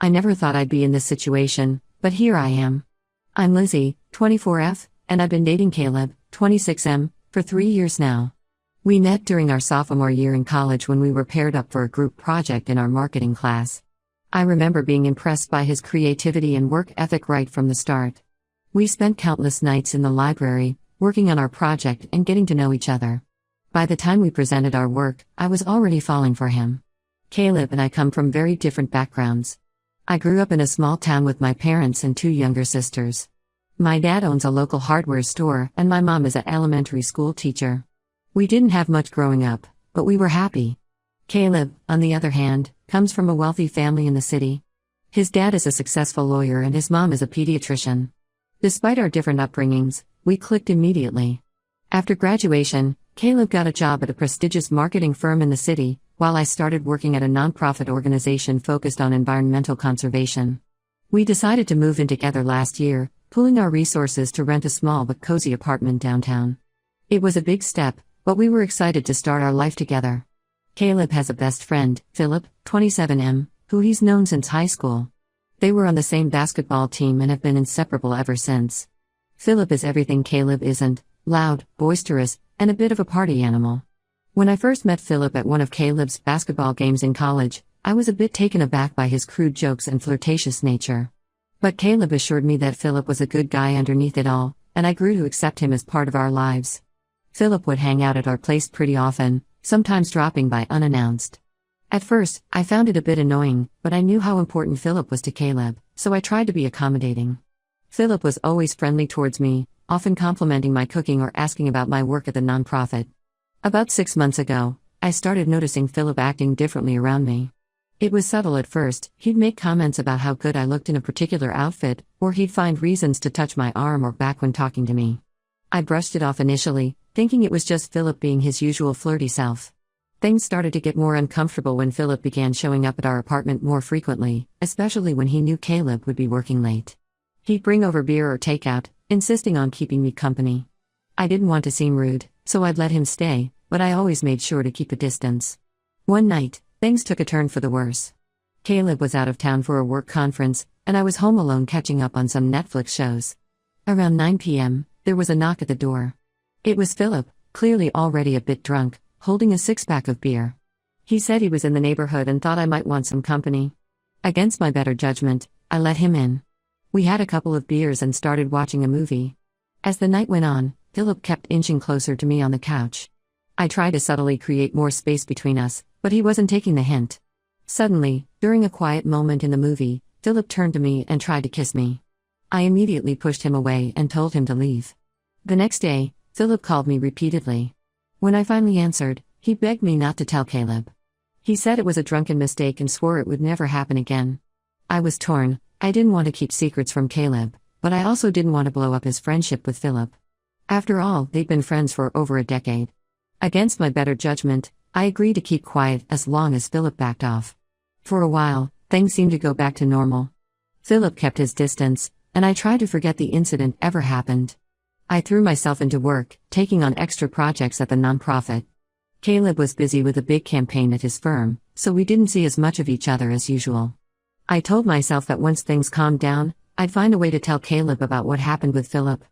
I never thought I'd be in this situation, but here I am. I'm Lizzie, 24F, and I've been dating Caleb, 26M, for 3 years now. We met during our sophomore year in college when we were paired up for a group project in our marketing class. I remember being impressed by his creativity and work ethic right from the start. We spent countless nights in the library, working on our project and getting to know each other. By the time we presented our work, I was already falling for him. Caleb and I come from very different backgrounds. I grew up in a small town with my parents and 2 younger sisters. My dad owns a local hardware store and my mom is an elementary school teacher. We didn't have much growing up, but we were happy. Caleb, on the other hand, comes from a wealthy family in the city. His dad is a successful lawyer and his mom is a pediatrician. Despite our different upbringings, we clicked immediately. After graduation, Caleb got a job at a prestigious marketing firm in the city, while I started working at a nonprofit organization focused on environmental conservation. We decided to move in together last year, pooling our resources to rent a small but cozy apartment downtown. It was a big step, but we were excited to start our life together. Caleb has a best friend, Philip, 27M, who he's known since high school. They were on the same basketball team and have been inseparable ever since. Philip is everything Caleb isn't: loud, boisterous, and a bit of a party animal. When I first met Philip at one of Caleb's basketball games in college, I was a bit taken aback by his crude jokes and flirtatious nature. But Caleb assured me that Philip was a good guy underneath it all, and I grew to accept him as part of our lives. Philip would hang out at our place pretty often, sometimes dropping by unannounced. At first, I found it a bit annoying, but I knew how important Philip was to Caleb, so I tried to be accommodating. Philip was always friendly towards me, often complimenting my cooking or asking about my work at the nonprofit. About 6 months ago, I started noticing Philip acting differently around me. It was subtle at first. He'd make comments about how good I looked in a particular outfit, or he'd find reasons to touch my arm or back when talking to me. I brushed it off initially, thinking it was just Philip being his usual flirty self. Things started to get more uncomfortable when Philip began showing up at our apartment more frequently, especially when he knew Caleb would be working late. He'd bring over beer or takeout, insisting on keeping me company. I didn't want to seem rude, so I'd let him stay, but I always made sure to keep a distance. One night, things took a turn for the worse. Caleb was out of town for a work conference, and I was home alone catching up on some Netflix shows. Around 9 p.m., there was a knock at the door. It was Philip, clearly already a bit drunk, holding a 6-pack of beer. He said he was in the neighborhood and thought I might want some company. Against my better judgment, I let him in. We had a couple of beers and started watching a movie. As the night went on, Philip kept inching closer to me on the couch. I tried to subtly create more space between us, but he wasn't taking the hint. Suddenly, during a quiet moment in the movie, Philip turned to me and tried to kiss me. I immediately pushed him away and told him to leave. The next day, Philip called me repeatedly. When I finally answered, he begged me not to tell Caleb. He said it was a drunken mistake and swore it would never happen again. I was torn. I didn't want to keep secrets from Caleb, but I also didn't want to blow up his friendship with Philip. After all, they'd been friends for over a decade. Against my better judgment, I agreed to keep quiet as long as Philip backed off. For a while, things seemed to go back to normal. Philip kept his distance, and I tried to forget the incident ever happened. I threw myself into work, taking on extra projects at the nonprofit. Caleb was busy with a big campaign at his firm, so we didn't see as much of each other as usual. I told myself that once things calmed down, I'd find a way to tell Caleb about what happened with Philip.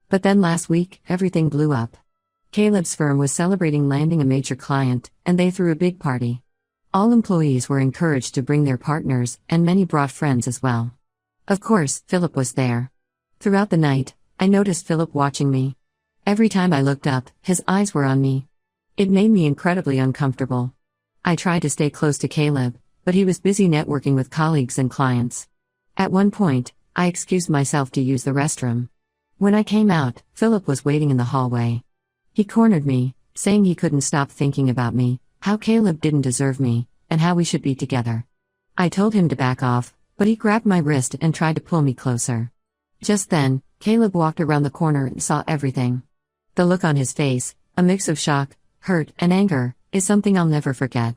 But then last week, everything blew up. Caleb's firm was celebrating landing a major client, and they threw a big party. All employees were encouraged to bring their partners, and many brought friends as well. Of course, Philip was there. Throughout the night, I noticed Philip watching me. Every time I looked up, his eyes were on me. It made me incredibly uncomfortable. I tried to stay close to Caleb, but he was busy networking with colleagues and clients. At one point, I excused myself to use the restroom. When I came out, Philip was waiting in the hallway. He cornered me, saying he couldn't stop thinking about me, how Caleb didn't deserve me, and how we should be together. I told him to back off, but he grabbed my wrist and tried to pull me closer. Just then, Caleb walked around the corner and saw everything. The look on his face, a mix of shock, hurt, and anger, is something I'll never forget.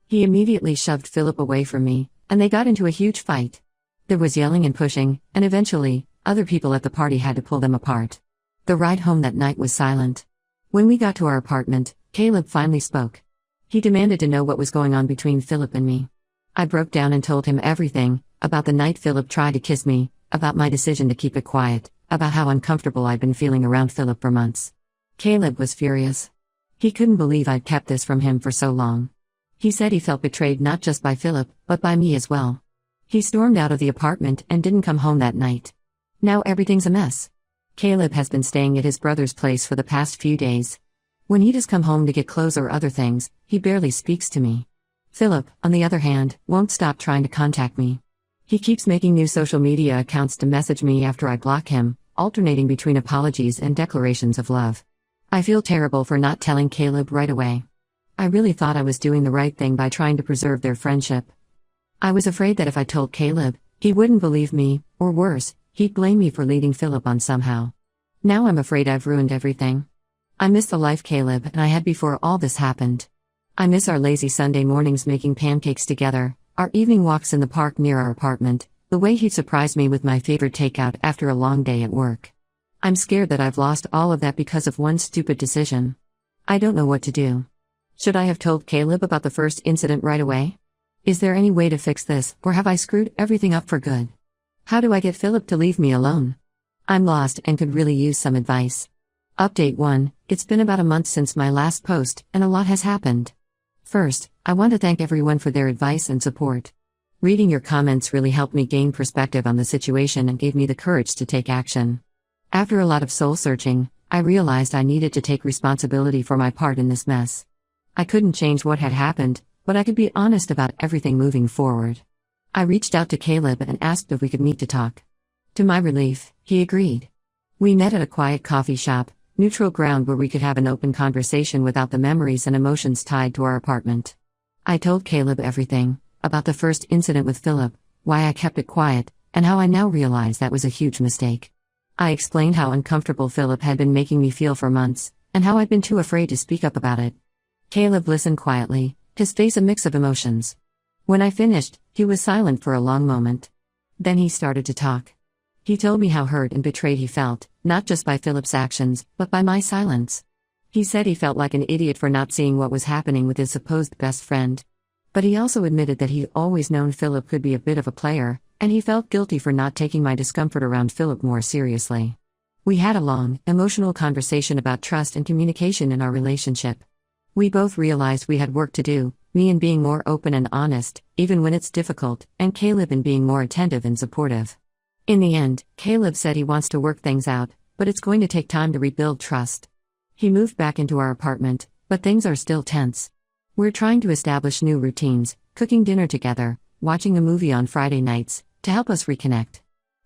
He immediately shoved Philip away from me, and they got into a huge fight. There was yelling and pushing, and eventually, other people at the party had to pull them apart. The ride home that night was silent. When we got to our apartment, Caleb finally spoke. He demanded to know what was going on between Philip and me. I broke down and told him everything, about the night Philip tried to kiss me, about my decision to keep it quiet, about how uncomfortable I'd been feeling around Philip for months. Caleb was furious. He couldn't believe I'd kept this from him for so long. He said he felt betrayed not just by Philip, but by me as well. He stormed out of the apartment and didn't come home that night. Now everything's a mess. Caleb has been staying at his brother's place for the past few days. When he does come home to get clothes or other things, he barely speaks to me. Philip, on the other hand, won't stop trying to contact me. He keeps making new social media accounts to message me after I block him, alternating between apologies and declarations of love. I feel terrible for not telling Caleb right away. I really thought I was doing the right thing by trying to preserve their friendship. I was afraid that if I told Caleb, he wouldn't believe me, or worse, he'd blame me for leading Philip on somehow. Now I'm afraid I've ruined everything. I miss the life Caleb and I had before all this happened. I miss our lazy Sunday mornings making pancakes together, our evening walks in the park near our apartment, the way he'd surprise me with my favorite takeout after a long day at work. I'm scared that I've lost all of that because of one stupid decision. I don't know what to do. Should I have told Caleb about the first incident right away? Is there any way to fix this, or have I screwed everything up for good? How do I get Philip to leave me alone? I'm lost and could really use some advice. Update 1, it's been about a month since my last post, and a lot has happened. First, I want to thank everyone for their advice and support. Reading your comments really helped me gain perspective on the situation and gave me the courage to take action. After a lot of soul-searching, I realized I needed to take responsibility for my part in this mess. I couldn't change what had happened, but I could be honest about everything moving forward. I reached out to Caleb and asked if we could meet to talk. To my relief, he agreed. We met at a quiet coffee shop, neutral ground where we could have an open conversation without the memories and emotions tied to our apartment. I told Caleb everything, about the first incident with Philip, why I kept it quiet, and how I now realize that was a huge mistake. I explained how uncomfortable Philip had been making me feel for months, and how I'd been too afraid to speak up about it. Caleb listened quietly, his face a mix of emotions. When I finished, he was silent for a long moment. Then he started to talk. He told me how hurt and betrayed he felt, not just by Philip's actions, but by my silence. He said he felt like an idiot for not seeing what was happening with his supposed best friend. But he also admitted that he'd always known Philip could be a bit of a player, and he felt guilty for not taking my discomfort around Philip more seriously. We had a long, emotional conversation about trust and communication in our relationship. We both realized we had work to do, me in being more open and honest, even when it's difficult, and Caleb in being more attentive and supportive. In the end, Caleb said he wants to work things out, but it's going to take time to rebuild trust. He moved back into our apartment, but things are still tense. We're trying to establish new routines, cooking dinner together, watching a movie on Friday nights, to help us reconnect.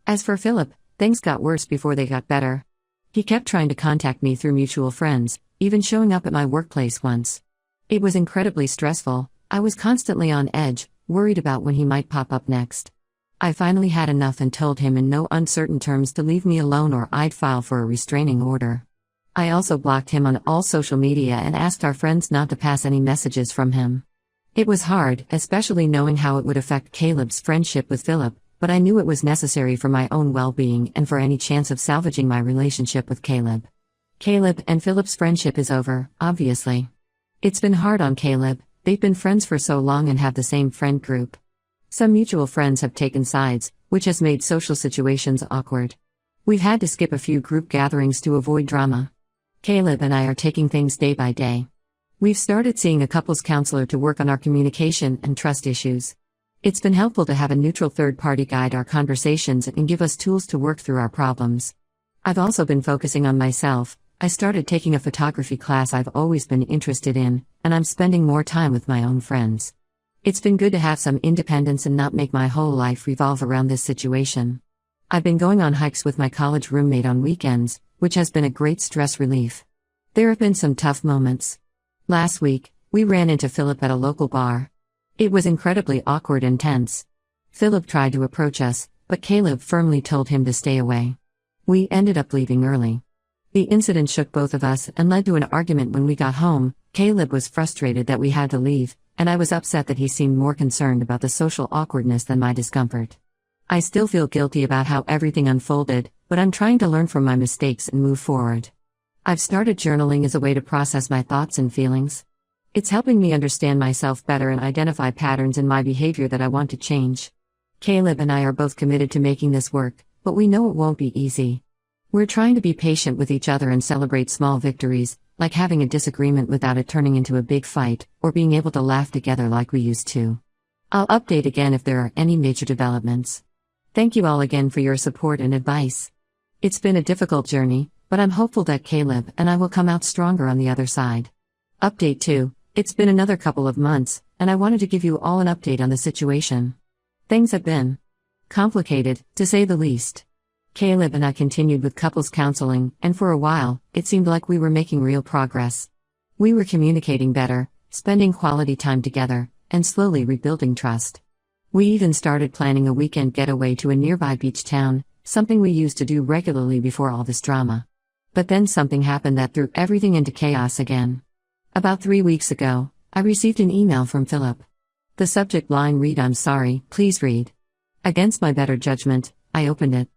As for Philip, things got worse before they got better. He kept trying to contact me through mutual friends, even showing up at my workplace once. It was incredibly stressful. I was constantly on edge, worried about when he might pop up next. I finally had enough and told him in no uncertain terms to leave me alone or I'd file for a restraining order. I also blocked him on all social media and asked our friends not to pass any messages from him. It was hard, especially knowing how it would affect Caleb's friendship with Philip, but I knew it was necessary for my own well-being and for any chance of salvaging my relationship with Caleb. Caleb and Philip's friendship is over, obviously. It's been hard on Caleb, they've been friends for so long and have the same friend group. Some mutual friends have taken sides, which has made social situations awkward. We've had to skip a few group gatherings to avoid drama. Caleb and I are taking things day by day. We've started seeing a couples counselor to work on our communication and trust issues. It's been helpful to have a neutral third party guide our conversations and give us tools to work through our problems. I've also been focusing on myself. I started taking a photography class I've always been interested in, and I'm spending more time with my own friends. It's been good to have some independence and not make my whole life revolve around this situation. I've been going on hikes with my college roommate on weekends, which has been a great stress relief. There have been some tough moments. Last week, we ran into Philip at a local bar. It was incredibly awkward and tense. Philip tried to approach us, but Caleb firmly told him to stay away. We ended up leaving early. The incident shook both of us and led to an argument when we got home. Caleb was frustrated that we had to leave, and I was upset that he seemed more concerned about the social awkwardness than my discomfort. I still feel guilty about how everything unfolded, but I'm trying to learn from my mistakes and move forward. I've started journaling as a way to process my thoughts and feelings. It's helping me understand myself better and identify patterns in my behavior that I want to change. Caleb and I are both committed to making this work, but we know it won't be easy. We're trying to be patient with each other and celebrate small victories, like having a disagreement without it turning into a big fight, or being able to laugh together like we used to. I'll update again if there are any major developments. Thank you all again for your support and advice. It's been a difficult journey, but I'm hopeful that Caleb and I will come out stronger on the other side. Update 2. It's been another couple of months, and I wanted to give you all an update on the situation. Things have been complicated, to say the least. Caleb and I continued with couples counseling, and for a while, it seemed like we were making real progress. We were communicating better, spending quality time together, and slowly rebuilding trust. We even started planning a weekend getaway to a nearby beach town, something we used to do regularly before all this drama. But then something happened that threw everything into chaos again. About 3 weeks ago, I received an email from Philip. The subject line read, "I'm sorry, please read." Against my better judgment, I opened it.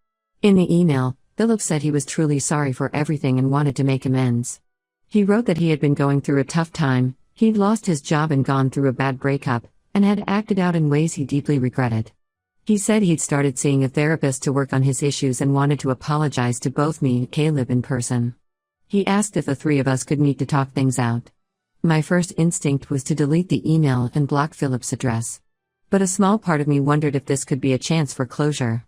In the email, Philip said he was truly sorry for everything and wanted to make amends. He wrote that he had been going through a tough time, he'd lost his job and gone through a bad breakup, and had acted out in ways he deeply regretted. He said he'd started seeing a therapist to work on his issues and wanted to apologize to both me and Caleb in person. He asked if the three of us could meet to talk things out. My first instinct was to delete the email and block Philip's address. But a small part of me wondered if this could be a chance for closure.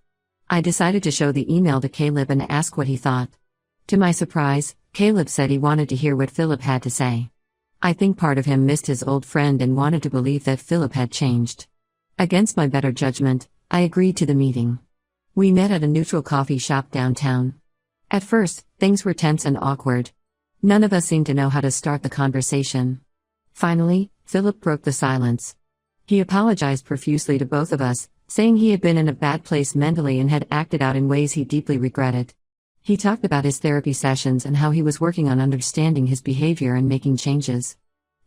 I decided to show the email to Caleb and ask what he thought. To my surprise, Caleb said he wanted to hear what Philip had to say. I think part of him missed his old friend and wanted to believe that Philip had changed. Against my better judgment, I agreed to the meeting. We met at a neutral coffee shop downtown. At first, things were tense and awkward. None of us seemed to know how to start the conversation. Finally, Philip broke the silence. He apologized profusely to both of us, saying he had been in a bad place mentally and had acted out in ways he deeply regretted. He talked about his therapy sessions and how he was working on understanding his behavior and making changes.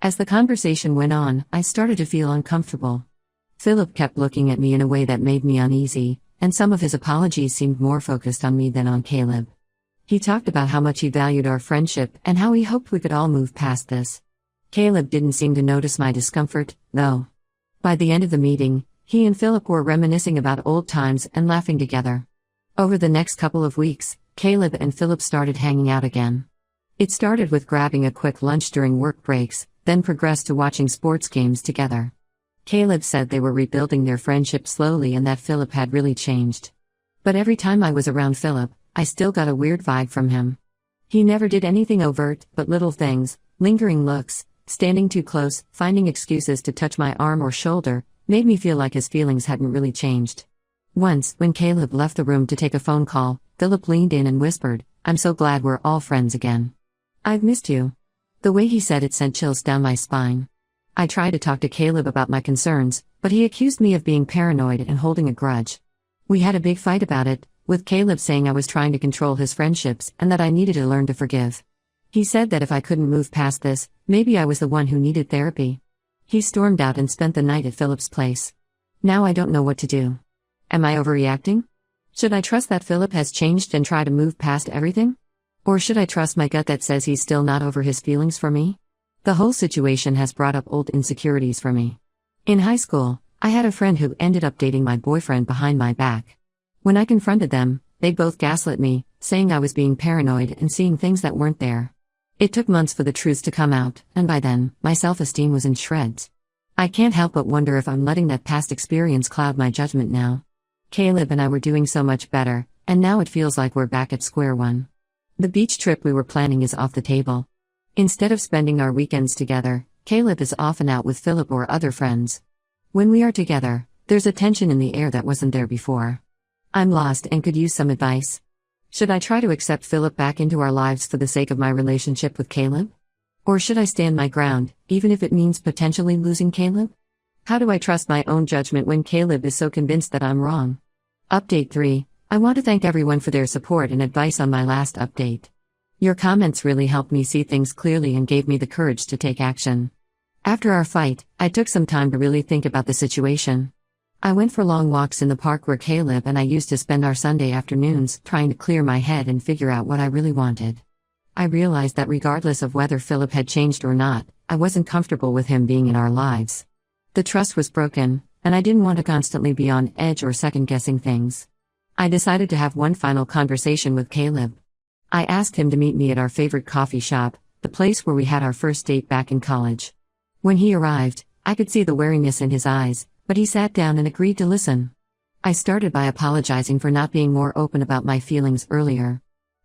As the conversation went on, I started to feel uncomfortable. Philip kept looking at me in a way that made me uneasy, and some of his apologies seemed more focused on me than on Caleb. He talked about how much he valued our friendship and how he hoped we could all move past this. Caleb didn't seem to notice my discomfort, though. By the end of the meeting, he and Philip were reminiscing about old times and laughing together. Over the next couple of weeks, Caleb and Philip started hanging out again. It started with grabbing a quick lunch during work breaks, then progressed to watching sports games together. Caleb said they were rebuilding their friendship slowly and that Philip had really changed. But every time I was around Philip, I still got a weird vibe from him. He never did anything overt, but little things, lingering looks, standing too close, finding excuses to touch my arm or shoulder, made me feel like his feelings hadn't really changed. Once, when Caleb left the room to take a phone call, Philip leaned in and whispered, "I'm so glad we're all friends again. I've missed you." The way he said it sent chills down my spine. I tried to talk to Caleb about my concerns, but he accused me of being paranoid and holding a grudge. We had a big fight about it, with Caleb saying I was trying to control his friendships and that I needed to learn to forgive. He said that if I couldn't move past this, maybe I was the one who needed therapy. He stormed out and spent the night at Philip's place. Now I don't know what to do. Am I overreacting? Should I trust that Philip has changed and try to move past everything? Or should I trust my gut that says he's still not over his feelings for me? The whole situation has brought up old insecurities for me. In high school, I had a friend who ended up dating my boyfriend behind my back. When I confronted them, they both gaslit me, saying I was being paranoid and seeing things that weren't there. It took months for the truth to come out, and by then, my self-esteem was in shreds. I can't help but wonder if I'm letting that past experience cloud my judgment now. Caleb and I were doing so much better, and now it feels like we're back at square one. The beach trip we were planning is off the table. Instead of spending our weekends together, Caleb is often out with Philip or other friends. When we are together, there's a tension in the air that wasn't there before. I'm lost and could use some advice. Should I try to accept Philip back into our lives for the sake of my relationship with Caleb? Or should I stand my ground, even if it means potentially losing Caleb? How do I trust my own judgment when Caleb is so convinced that I'm wrong? Update 3. I want to thank everyone for their support and advice on my last update. Your comments really helped me see things clearly and gave me the courage to take action. After our fight, I took some time to really think about the situation. I went for long walks in the park where Caleb and I used to spend our Sunday afternoons, trying to clear my head and figure out what I really wanted. I realized that regardless of whether Philip had changed or not, I wasn't comfortable with him being in our lives. The trust was broken, and I didn't want to constantly be on edge or second-guessing things. I decided to have one final conversation with Caleb. I asked him to meet me at our favorite coffee shop, the place where we had our first date back in college. When he arrived, I could see the wariness in his eyes, but he sat down and agreed to listen. I started by apologizing for not being more open about my feelings earlier.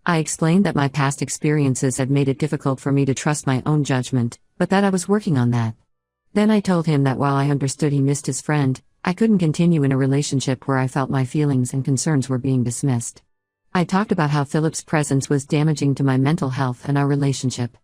I explained that my past experiences had made it difficult for me to trust my own judgment, but that I was working on that. Then I told him that while I understood he missed his friend, I couldn't continue in a relationship where I felt my feelings and concerns were being dismissed. I talked about how Philip's presence was damaging to my mental health and our relationship.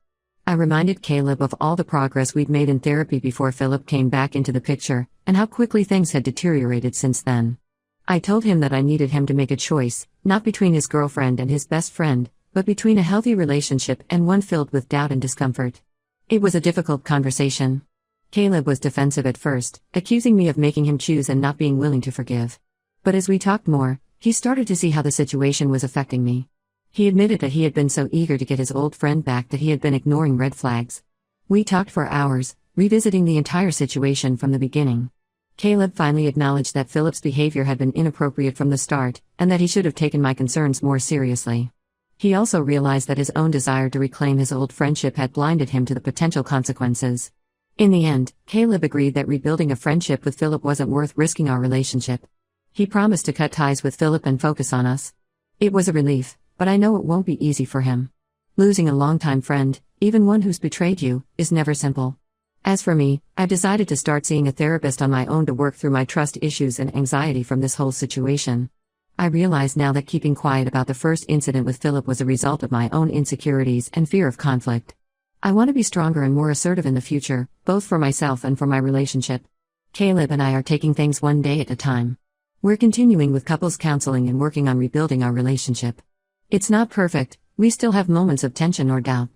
I reminded Caleb of all the progress we'd made in therapy before Philip came back into the picture, and how quickly things had deteriorated since then. I told him that I needed him to make a choice, not between his girlfriend and his best friend, but between a healthy relationship and one filled with doubt and discomfort. It was a difficult conversation. Caleb was defensive at first, accusing me of making him choose and not being willing to forgive. But as we talked more, he started to see how the situation was affecting me. He admitted that he had been so eager to get his old friend back that he had been ignoring red flags. We talked for hours, revisiting the entire situation from the beginning. Caleb finally acknowledged that Philip's behavior had been inappropriate from the start, and that he should have taken my concerns more seriously. He also realized that his own desire to reclaim his old friendship had blinded him to the potential consequences. In the end, Caleb agreed that rebuilding a friendship with Philip wasn't worth risking our relationship. He promised to cut ties with Philip and focus on us. It was a relief, but I know it won't be easy for him. Losing a longtime friend, even one who's betrayed you, is never simple. As for me, I've decided to start seeing a therapist on my own to work through my trust issues and anxiety from this whole situation. I realize now that keeping quiet about the first incident with Philip was a result of my own insecurities and fear of conflict. I want to be stronger and more assertive in the future, both for myself and for my relationship. Caleb and I are taking things one day at a time. We're continuing with couples counseling and working on rebuilding our relationship. It's not perfect, we still have moments of tension or doubt.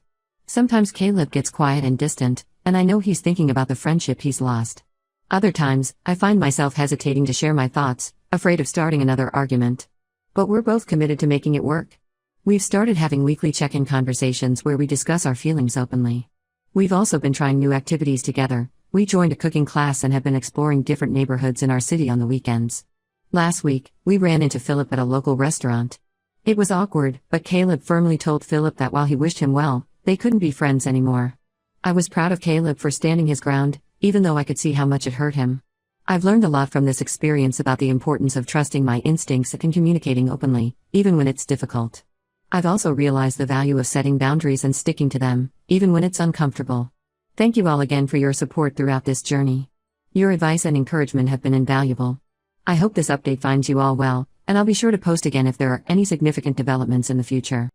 Sometimes Caleb gets quiet and distant, and I know he's thinking about the friendship he's lost. Other times, I find myself hesitating to share my thoughts, afraid of starting another argument. But we're both committed to making it work. We've started having weekly check-in conversations where we discuss our feelings openly. We've also been trying new activities together. We joined a cooking class and have been exploring different neighborhoods in our city on the weekends. Last week, we ran into Philip at a local restaurant. It was awkward, but Caleb firmly told Philip that while he wished him well, they couldn't be friends anymore. I was proud of Caleb for standing his ground, even though I could see how much it hurt him. I've learned a lot from this experience about the importance of trusting my instincts and communicating openly, even when it's difficult. I've also realized the value of setting boundaries and sticking to them, even when it's uncomfortable. Thank you all again for your support throughout this journey. Your advice and encouragement have been invaluable. I hope this update finds you all well, and I'll be sure to post again if there are any significant developments in the future.